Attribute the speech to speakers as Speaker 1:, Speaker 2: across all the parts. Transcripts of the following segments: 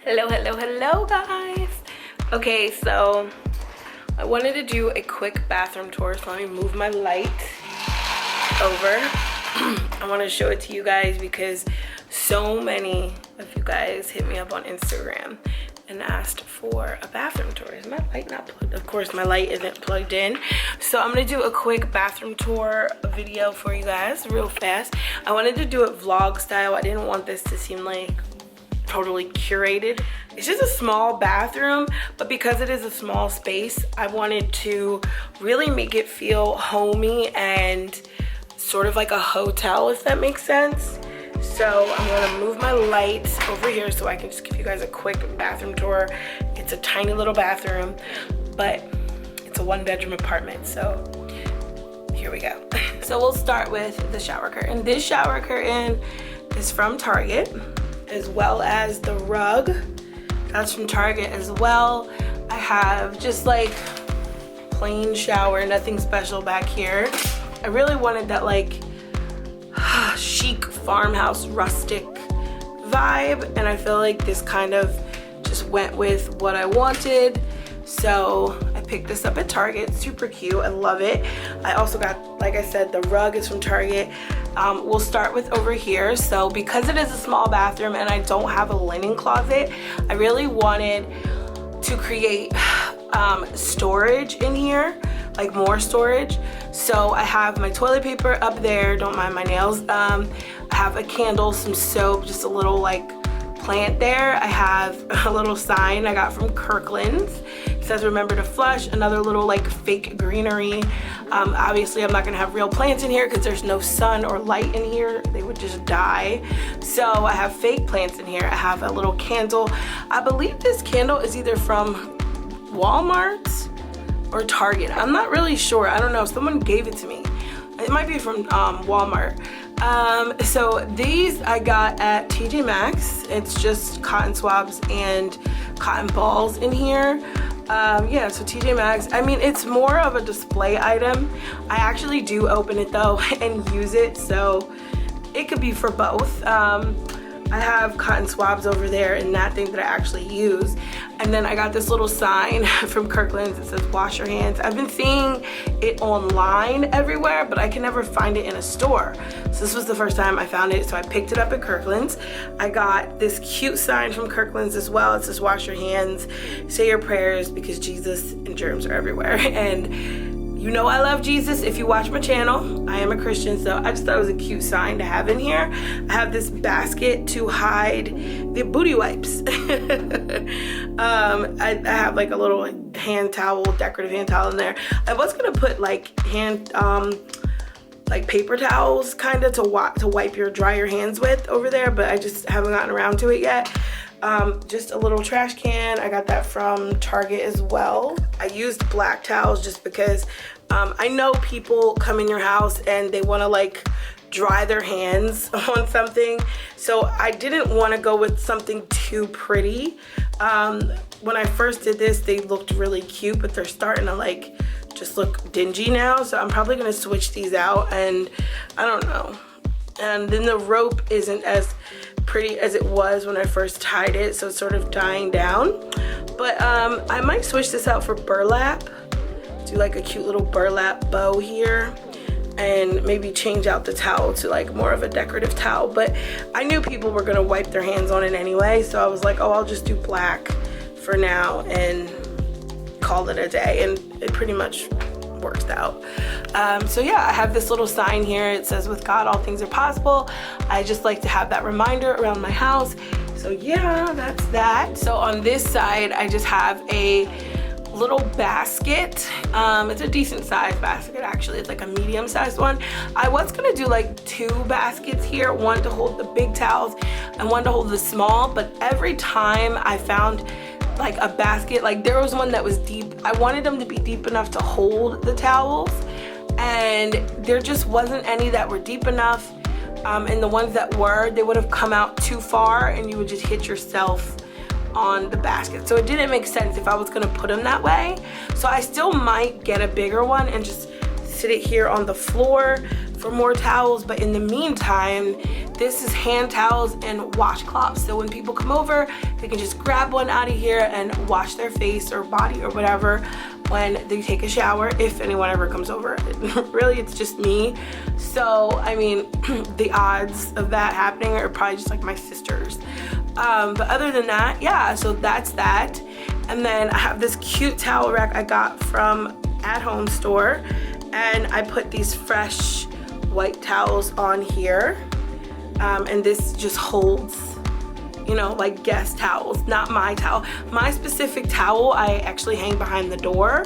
Speaker 1: Hello guys. Okay, so I wanted to do a quick bathroom tour, so let me move my light over. I want to show it to you guys because so many of you guys hit me up on Instagram and asked for a bathroom tour. Is my light not plugged? Of course my light isn't plugged in. So I'm gonna do a quick bathroom tour video for you guys real fast. I wanted to do it vlog style. I didn't want this to seem like totally curated. It's just a small bathroom, but because it is a small space, I wanted to really make it feel homey and sort of like a hotel, if that makes sense. So I'm gonna move my light over here so I can just give you guys a quick bathroom tour. It's a tiny little bathroom, but it's a 1-bedroom apartment, so here we go. So we'll start with the shower curtain. This shower curtain is from Target, as well as the rug. That's from Target as well. I have just like plain shower, nothing special back here. I really wanted that like chic farmhouse rustic vibe, and I feel like this kind of just went with what I wanted. So I picked this up at Target. Super cute, I love it. I also got, like I said, the rug is from Target. We'll start with over here. So because it is a small bathroom and I don't have a linen closet, I really wanted to create storage in here, like more storage. So I have my toilet paper up there, don't mind my nails. I have a candle, some soap, just a little like plant there. I have a little sign I got from Kirklands. It says remember to flush, another little like fake greenery. Obviously I'm not gonna have real plants in here because there's no sun or light in here. They would just die. So I have fake plants in here. I have a little candle. I believe this candle is either from Walmart or Target. I'm not really sure. I don't know. Someone gave it to me. It might be from Walmart. So these I got at TJ Maxx. It's just cotton swabs and cotton balls in here. Yeah, so TJ Maxx. I mean, it's more of a display item. I actually do open it though and use it, so it could be for both. I have cotton swabs over there and that thing that I actually use. And then I got this little sign from Kirklands that says wash your hands. I've been seeing it online everywhere, but I can never find it in a store. So this was the first time I found it, so I picked it up at Kirklands. I got this cute sign from Kirklands as well. It says wash your hands, say your prayers, because Jesus and germs are everywhere. And you know I love Jesus if you watch my channel. I am a Christian, so I just thought it was a cute sign to have in here. I have this basket to hide the booty wipes. I have like a little hand towel, decorative hand towel in there. I was gonna put like like paper towels kind of to wipe dry your hands with over there, but I just haven't gotten around to it yet. Just a little trash can. I got that from Target as well. I used black towels just because I know people come in your house and they want to like dry their hands on something, so I didn't want to go with something too pretty. When I first did this, they looked really cute, but they're starting to like just look dingy now, so I'm probably gonna switch these out, and I don't know. And then the rope isn't as pretty as it was when I first tied it, so it's sort of dying down. But I might switch this out for burlap. Do like a cute little burlap bow here, and maybe change out the towel to like more of a decorative towel. But I knew people were gonna wipe their hands on it anyway, so I was like, oh, I'll just do black for now and call it a day, and it pretty much works out. So yeah, I have this little sign here. It says with God all things are possible. I just like to have that reminder around my house. So yeah, that's that. So on this side I just have a little basket. It's a decent sized basket actually. It's like a medium sized one. I was gonna do like 2 baskets here, one to hold the big towels and one to hold the small, but every time I found like a basket, like there was one that was deep. I wanted them to be deep enough to hold the towels, and there just wasn't any that were deep enough. And the ones that were, they would have come out too far and you would just hit yourself on the basket. So it didn't make sense if I was gonna put them that way. So I still might get a bigger one and just sit it here on the floor for more towels, but in the meantime, this is hand towels and washcloths. So when people come over, they can just grab one out of here and wash their face or body or whatever when they take a shower, if anyone ever comes over. Really, it's just me. So, I mean, the odds of that happening are probably just like my sisters. But other than that, yeah, so that's that. And then I have this cute towel rack I got from At Home store, and I put these fresh white towels on here. And this just holds, you know, like guest towels, not my towel. My specific towel I actually hang behind the door.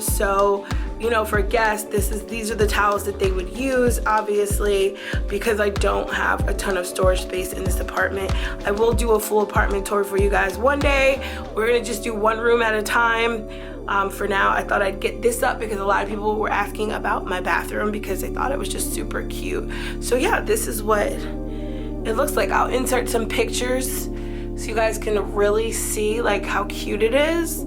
Speaker 1: So, you know, for guests, these are the towels that they would use, obviously, because I don't have a ton of storage space in this apartment. I will do a full apartment tour for you guys one day. We're gonna just do one room at a time. For now, I thought I'd get this up because a lot of people were asking about my bathroom because they thought it was just super cute. So yeah, this is what it looks like. I'll insert some pictures so you guys can really see like how cute it is.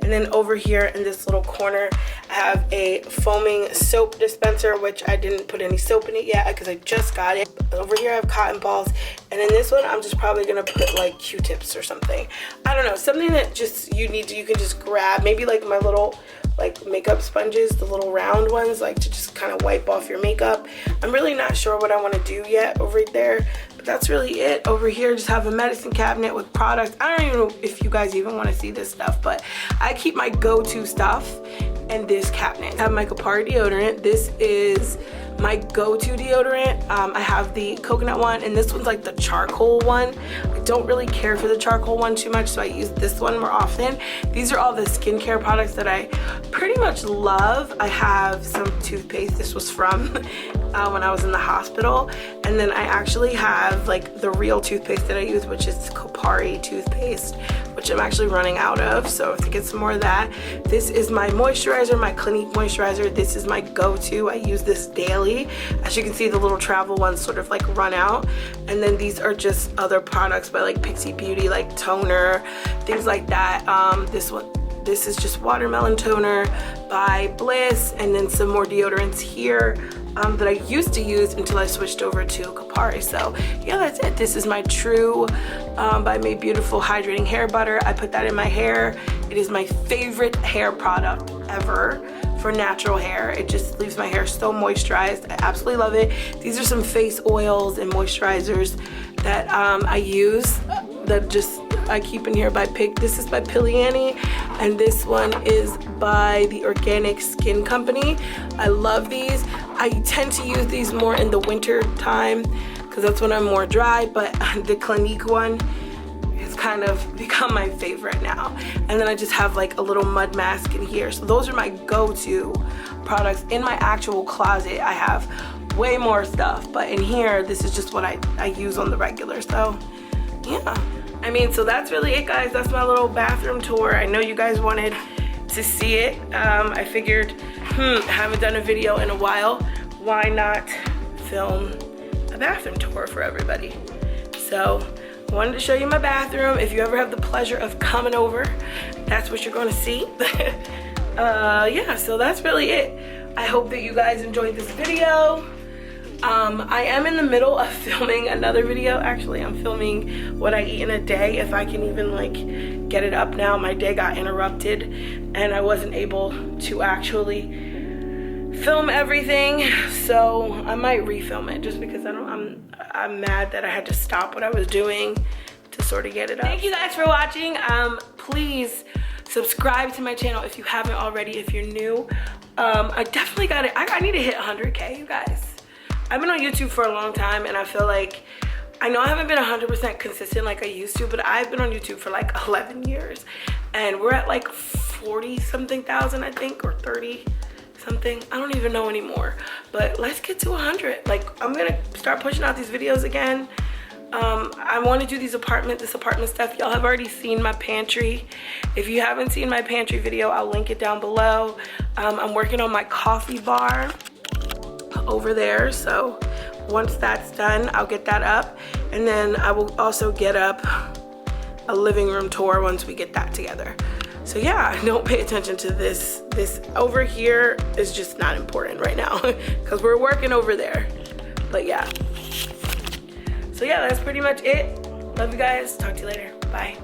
Speaker 1: And then over here in this little corner, I have a foaming soap dispenser, which I didn't put any soap in it yet because I just got it. Over here I have cotton balls, and in this one I'm just probably gonna put like Q-tips or something. I don't know, something that just you can just grab, maybe like my little like makeup sponges, the little round ones, like to just kind of wipe off your makeup. I'm really not sure what I want to do yet over there, but that's really it. Over here just have a medicine cabinet with products. I don't even know if you guys even want to see this stuff, but I keep my go-to stuff in this cabinet. I have my Capari deodorant. This is my go-to deodorant. I have the coconut one, and this one's like the charcoal one. I don't really care for the charcoal one too much, so I use this one more often. These are all the skincare products that I pretty much love. I have some toothpaste. This was from when I was in the hospital. And then I actually have like the real toothpaste that I use, which is Capari toothpaste, which I'm actually running out of, so I have to get some more of that. This is my moisturizer, my Clinique moisturizer. This is my go-to. I use this daily. As you can see, the little travel ones sort of like run out. And then these are just other products by like Pixie Beauty, like toner, things like that. This is just watermelon toner by Bliss, and then some more deodorants here that I used to use until I switched over to Capari. So yeah, that's it. This is my True by Made Beautiful hydrating hair butter. I put that in my hair. It is my favorite hair product ever for natural hair. It just leaves my hair so moisturized. I absolutely love it. These are some face oils and moisturizers that I use that just I keep in here by This is by Pilliani, and this one is by the Organic Skin Company. I love these. I tend to use these more in the winter time because that's when I'm more dry, but the Clinique one has kind of become my favorite now. And then I just have like a little mud mask in here. So those are my go-to products. In my actual closet, I have way more stuff, but in here, this is just what I use on the regular. So yeah. I mean, so that's really it, guys. That's my little bathroom tour. I know you guys wanted to see it. I figured, I haven't done a video in a while. Why not film a bathroom tour for everybody? So I wanted to show you my bathroom. If you ever have the pleasure of coming over, that's what you're going to see. Yeah, so that's really it. I hope that you guys enjoyed this video. I am in the middle of filming another video. Actually, I'm filming what I eat in a day, if I can even like get it up now. My day got interrupted and I wasn't able to actually film everything, so I might refilm it just because I'm mad that I had to stop what I was doing to sort of get it up. Thank you guys for watching. Please subscribe to my channel if you haven't already, if you're new. I definitely got it. I need to hit 100K, you guys. I've been on YouTube for a long time, and I feel like, I know I haven't been 100% consistent like I used to, but I've been on YouTube for like 11 years. And we're at like 40-something thousand, I think, or 30-something. I don't even know anymore. But let's get to 100. Like, I'm gonna start pushing out these videos again. I want to do this apartment stuff. Y'all have already seen my pantry. If you haven't seen my pantry video, I'll link it down below. I'm working on my coffee bar over there, so once that's done, I'll get that up, and then I will also get up a living room tour once we get that together. So yeah, don't pay attention to this. This over here is just not important right now because we're working over there. But yeah. So yeah, that's pretty much it. Love you guys. Talk to you later. Bye.